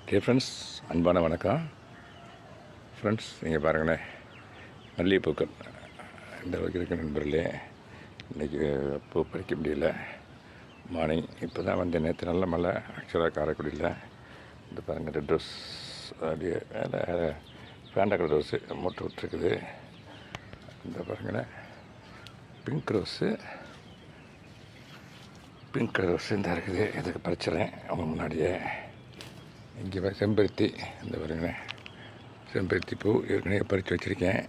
Dear friends, அன்பான வணக்கம் friends. நீங்கள் பாருங்களேன், மல்லிகைப்பூக்கள் இந்த அளவுக்கு இருக்குது நண்பர்களே. இன்றைக்கி பூ பறிக்க முடியல. மார்னிங் இப்போ தான் வந்து நேற்று நல்ல மழை. ஆக்சுவலாக காரைக்குடியில் இந்த பாருங்கள், ரெட் ரோஸ் அப்படியே ஃபேண்டா கலர் ரோஸு மொட்டை விட்டுருக்குது. இந்த பாருங்களேன், பிங்க் ரோஸு இந்த இருக்குது. இதுக்கு பறிச்சிடறேன் அவங்க முன்னாடியே. இங்கே செம்பருத்தி, இந்த பாருங்களேன், செம்பருத்தி பூ ஏற்கனவே பறித்து வச்சுருக்கேன்.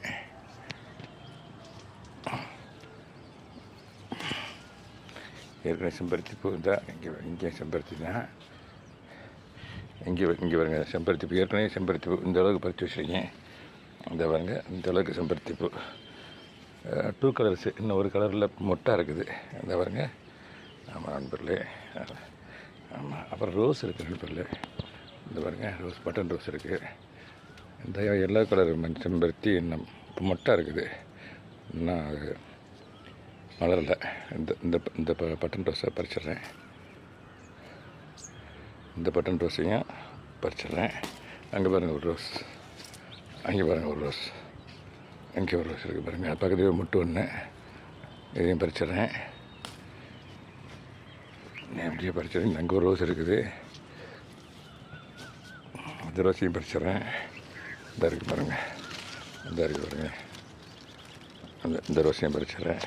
ஏற்கனவே செம்பருத்தி பூ இருந்தால் இங்கே செம்பருத்தி தான். இங்கே பாருங்க, செம்பருத்தி பூ ஏற்கனவே செம்பருத்தி பூ இந்த அளவுக்கு பறித்து வச்சுருக்கேன். இந்த பாருங்க, இந்த அளவுக்கு செம்பருத்தி பூ 2 கலர்ஸு, இன்னும் ஒரு கலரில் மொட்டை இருக்குது. இந்த பாருங்க. ஆமாம் நண்பர்களே, ஆமாம். அப்புறம் ரோஸ் இருக்குது நண்பர்களே. இந்த பாருங்கள், ரோஸ், பட்டன் ரோஸ் இருக்குது. இந்த எல்லோ கலர் செம்பருத்தி இன்னும் இப்போ மொட்டை இருக்குது, இன்னும் அது மலரில். இந்த பட்டன் ரோஸை பறிச்சிட்றேன். இந்த பட்டன் ரோஸையும் பறிச்சிட்றேன். அங்கே பாருங்கள் ஒரு ரோஸ், அங்கே பாருங்கள் ஒரு ரோஸ், அங்கே ஒரு ரோஸ் இருக்குது பாருங்கள். பக்கத்துலேயே முட்டு ஒன்று, இதையும் பறிச்சிட்றேன். அப்படியே பறிச்சிட்றேன். அங்கே ஒரு ரோஸ் இருக்குது, இந்த ரோஸையும் பறிச்சிட்றேன். இந்த இருக்குது பாருங்கள், இந்த இருக்குது பாருங்கள், இந்த ரோஸையும் பறிச்சிட்றேன்.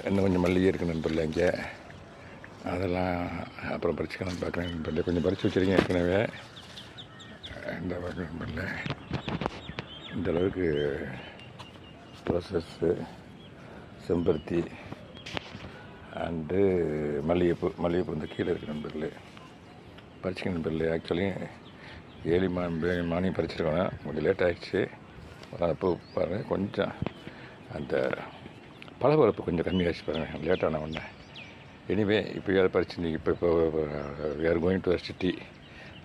இன்னும் கொஞ்சம் மல்லிகை இருக்குது நண்பர்களே இங்கே. அதெல்லாம் அப்புறம் பறிச்சுக்கலாம்னு பார்க்குறேன் நண்பர்களே. கொஞ்சம் பறித்து வச்சுருக்கேன் ஏற்கனவே. இந்த பார்க்க நண்பர்களே, இந்த அளவுக்கு ரோசஸ்ஸு, செம்பருத்தி அண்டு மல்லிகைப்பூ இந்த கீழே இருக்குது நண்பர்களே. பறிச்சிக்க நண்பர்களே. ஆக்சுவலி ஏழி மார்னிங் பறிச்சிருக்கோம், கொஞ்சம் லேட் ஆகிடுச்சு. அந்த பூ பாருங்கள், கொஞ்சம் அந்த பளபளப்பு கொஞ்சம் கம்மியாகிடுச்சு பாருங்கள், லேட்டான ஒன்று. எனிவே இப்போ ஏதாவது பறிச்சு இப்போ வேறு கோயிங் டு சிட்டி,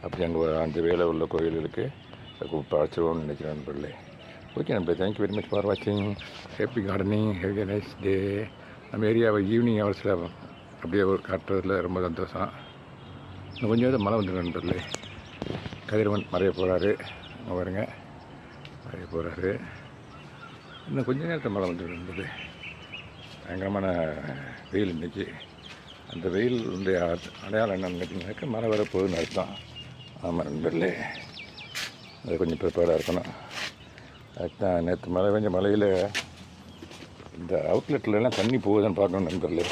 அப்படி அங்கே அந்த வேலை உள்ள கோயில் இருக்குது, பறிச்சிருவோம்னு நினைக்கிறேன் நண்பர்களே. ஓகே நண்பர்களே, தேங்க்யூ வெரி மச் ஃபார் வாட்சிங். Happy gardening, have a nice day. நம்ம ஏரியாவை ஈவினிங் ஹவர்ஸில் அப்படியே ஒரு காட்டுறதுல ரொம்ப சந்தோஷம். இன்னும் கொஞ்சம் மழை வந்துடும் நண்பர்களே. கதிரவன் மறைய போகிறாரு, அங்கே பாருங்க, மறைய போகிறாரு. இன்னும் கொஞ்சம் நேரத்தில் மழை வந்துடும் நண்பர்களே. பயங்கரமான வெயில் இன்றைக்கி. அந்த வெயில் வந்து அடையாளம் என்னன்னு கேட்டிங்கனாக்கா, மழை வர போகுதுன்னு அர்த்தம். ஆமாம் நண்பர்களே, அது கொஞ்சம் ப்ரிப்பேர்டாக இருக்கணும். அதுதான் நேற்று மழை பெஞ்ச மழையில் இந்த அவுட்லெட்லலாம் தண்ணி போகுதுன்னு பார்க்கணும் நண்பர்களே.